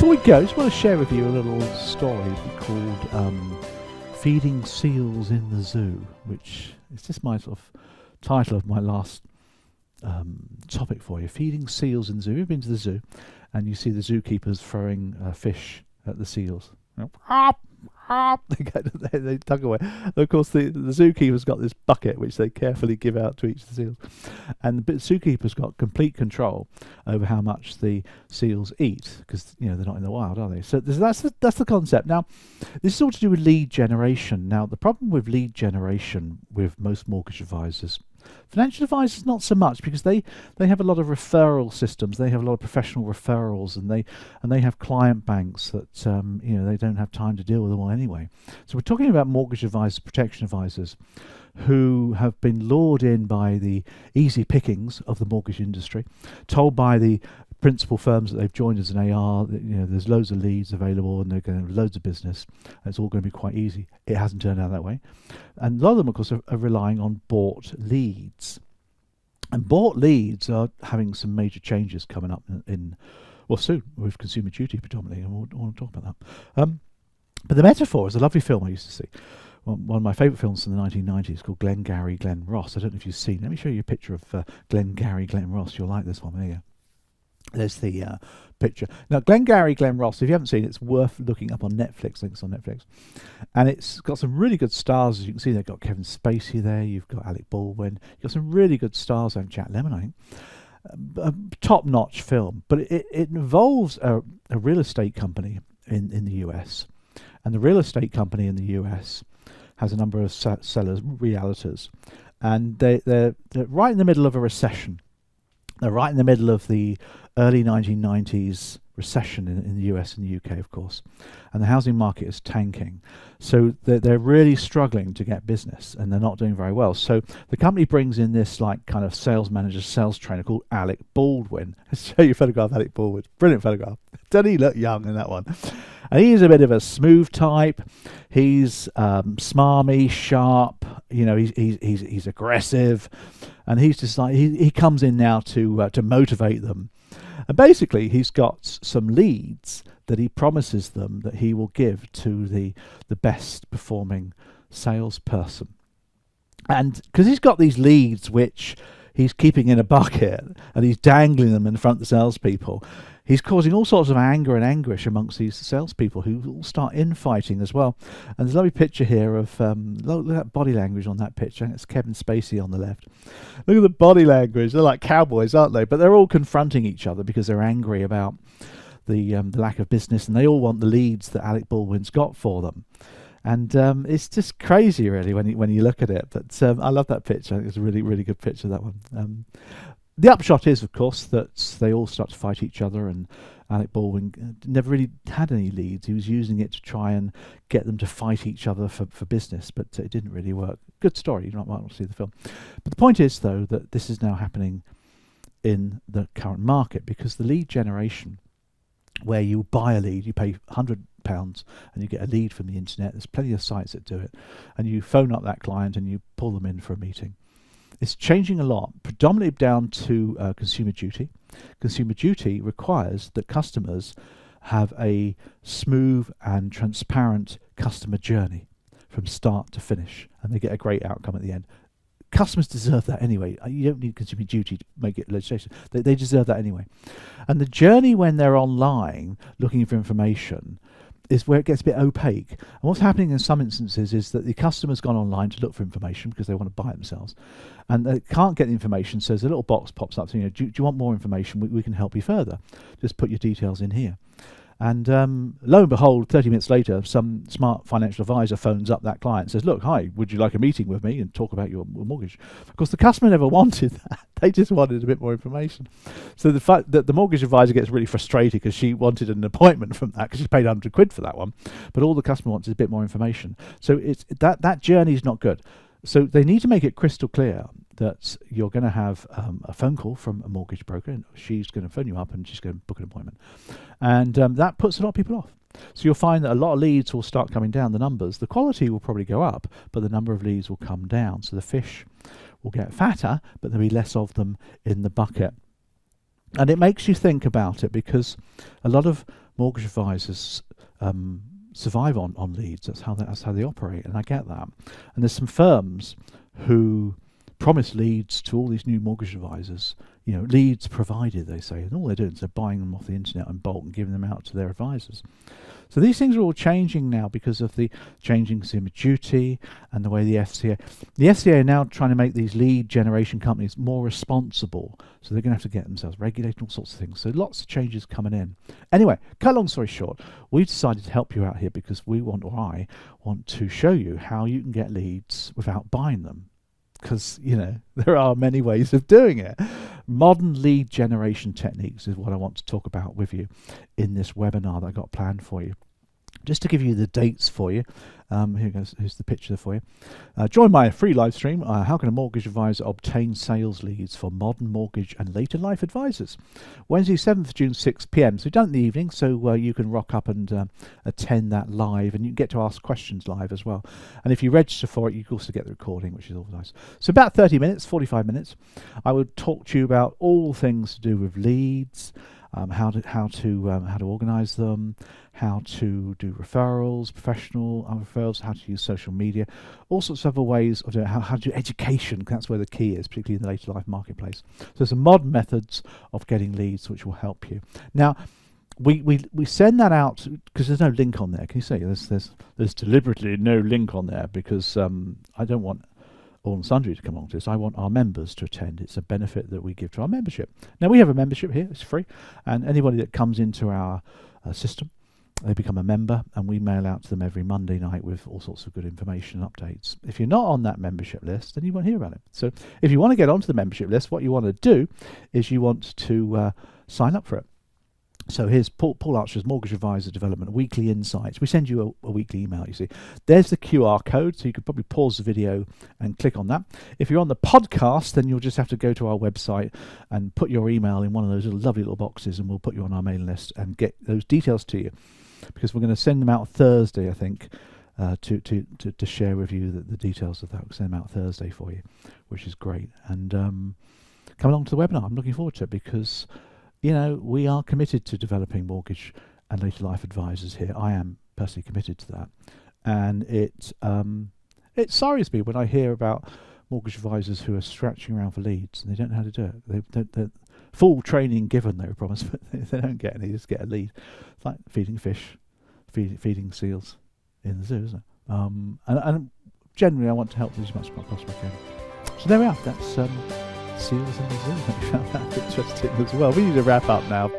Before we go, I just want to share with you a little story called Feeding Seals in the Zoo, which is just my sort of title of my last topic for you. Feeding seals in the zoo. You've been to the zoo and you see the zookeepers throwing fish at the seals. They tug away. And of course, the zookeeper's got this bucket which they carefully give out to each of the seals, and the zookeeper's got complete control over how much the seals eat, because they're not in the wild, are they? So that's the concept. Now, this is all to do with lead generation. Now, the problem with lead generation with most mortgage advisors, financial advisors not so much, because they have a lot of referral systems. They have a lot of professional referrals, and they have client banks that they don't have time to deal with them all anyway. So we're talking about mortgage advisors, protection advisors, who have been lured in by the easy pickings of the mortgage industry, told by the principal firms that they've joined as an AR that there's loads of leads available and they're going to have loads of business and it's all going to be quite easy. It hasn't turned out that way, and a lot of them of course are relying on bought leads, and bought leads are having some major changes coming up in soon with Consumer Duty predominantly, and I want to talk about that. But the metaphor is a lovely film I used to see. One of my favourite films from the 1990s called Glengarry Glen Ross. I don't know if you've seen it. Let me show you a picture of Glengarry Glen Ross. You'll like this one. There you go. There's the picture. Now, Glengarry Glen Ross, if you haven't seen it, it's worth looking up on Netflix. I think it's on Netflix. And it's got some really good stars, as you can see. They've got Kevin Spacey there. You've got Alec Baldwin. You've got some really good stars and Jack Lemmon, I think. A top-notch film. But it involves a real estate company in the US. And the real estate company in the US has a number of sellers, realtors. And they're right in the middle of a recession. They're right in the middle of the early 1990s recession in the US and the UK, of course, and the housing market is tanking. So they're really struggling to get business, and they're not doing very well. So the company brings in this kind of sales manager, sales trainer called Alec Baldwin. I'll show you a photograph of Alec Baldwin. Brilliant photograph. Doesn't he look young in that one? And he's a bit of a smooth type. He's smarmy, sharp. He's aggressive, and he's just like he comes in now to motivate them. And basically, he's got some leads that he promises them that he will give to the best performing salesperson. And because he's got these leads which he's keeping in a bucket and he's dangling them in front of the salespeople, he's causing all sorts of anger and anguish amongst these salespeople who all start infighting as well. And there's a lovely picture here of look at that body language on that picture. It's Kevin Spacey on the left. Look at the body language. They're like cowboys, aren't they? But they're all confronting each other because they're angry about the lack of business, and they all want the leads that Alec Baldwin's got for them. And it's just crazy, really, when you look at it. But I love that picture. I think it's a really, really good picture, that one. The upshot is, of course, that they all start to fight each other, and Alec Baldwin never really had any leads. He was using it to try and get them to fight each other for business, but it didn't really work. Good story. You might want to see the film. But the point is, though, that this is now happening in the current market, because the lead generation, where you buy a lead, you pay £100 and you get a lead from the internet. There's plenty of sites that do it, and you phone up that client and you pull them in for a meeting. It's changing a lot, predominantly down to Consumer Duty. Consumer Duty requires that customers have a smooth and transparent customer journey from start to finish, and they get a great outcome at the end. Customers deserve that anyway. You don't need Consumer Duty to make it legislation. They deserve that anyway. And the journey when they're online looking for information is where it gets a bit opaque. And what's happening in some instances is that the customer's gone online to look for information because they want to buy it themselves, and they can't get the information, so there's a little box pops up saying, do you want more information? We can help you further. Just put your details in here. And lo and behold, 30 minutes later, some smart financial advisor phones up that client and says, look, hi, would you like a meeting with me and talk about your mortgage? Of course, the customer never wanted that. They just wanted a bit more information. So the fact that the mortgage advisor gets really frustrated because she wanted an appointment from that, because she's paid £100 for that one, but all the customer wants is a bit more information. So it's that journey is not good. So they need to make it crystal clear that you're going to have a phone call from a mortgage broker, and she's going to phone you up and she's going to book an appointment. And that puts a lot of people off. So you'll find that a lot of leads will start coming down, the numbers. The quality will probably go up, but the number of leads will come down. So the fish will get fatter, but there'll be less of them in the bucket. And it makes you think about it, because a lot of mortgage advisors survive on leads. That's how they operate, and I get that. And there's some firms who promise leads to all these new mortgage advisors. You know, leads provided, they say, and all they're doing is they're buying them off the internet in bulk and giving them out to their advisors. So these things are all changing now because of the changing consumer duty and the way the FCA are now trying to make these lead generation companies more responsible. So they're going to have to get themselves regulated, all sorts of things. So lots of changes coming in. Anyway, cut long story short, we've decided to help you out here because I want to show you how you can get leads without buying them. Because, you know, there are many ways of doing it. Modern lead generation techniques is what I want to talk about with you in this webinar that I got planned for you. Just to give you the dates for you, here goes. Here's the picture for you. Join my free live stream. How can a mortgage advisor obtain sales leads for modern mortgage and later life advisors? Wednesday, 7th June, 6 p.m. So we've done it in the evening, so you can rock up and attend that live, and you can get to ask questions live as well. And if you register for it, you can also get the recording, which is always nice. So about 30 minutes, 45 minutes, I would talk to you about all things to do with leads. How to organise them, how to do referrals, professional referrals, how to use social media, all sorts of other ways of doing how to do education. That's where the key is, particularly in the later life marketplace. So some modern methods of getting leads which will help you. Now, we send that out because there's no link on there. Can you see there's deliberately no link on there because I don't want all and sundry to come along to this. I want our members to attend. It's a benefit that we give to our membership. Now, we have a membership here. It's free. And anybody that comes into our system, they become a member, and we mail out to them every Monday night with all sorts of good information and updates. If you're not on that membership list, then you won't hear about it. So if you want to get onto the membership list, what you want to do is you want to sign up for it. So here's Paul Archer's Mortgage Advisor Development Weekly Insights. We send you a weekly email, you see. There's the QR code, so you could probably pause the video and click on that. If you're on the podcast, then you'll just have to go to our website and put your email in one of those lovely little boxes, and we'll put you on our mailing list and get those details to you. Because we're going to send them out Thursday, I think, to share with you the details of that. We'll send them out Thursday for you, which is great. And come along to the webinar. I'm looking forward to it because, you know, we are committed to developing mortgage and later life advisors here. I am personally committed to that. And it sorries me when I hear about mortgage advisors who are scratching around for leads and they don't know how to do it. They're full training given, they were promised, but they don't get any, they just get a lead. It's like feeding fish, feeding seals in the zoo, isn't it? And generally I want to help as much as I possibly can. So there we are. That's seals in the zoo. I found that interesting as well. We need to wrap up now.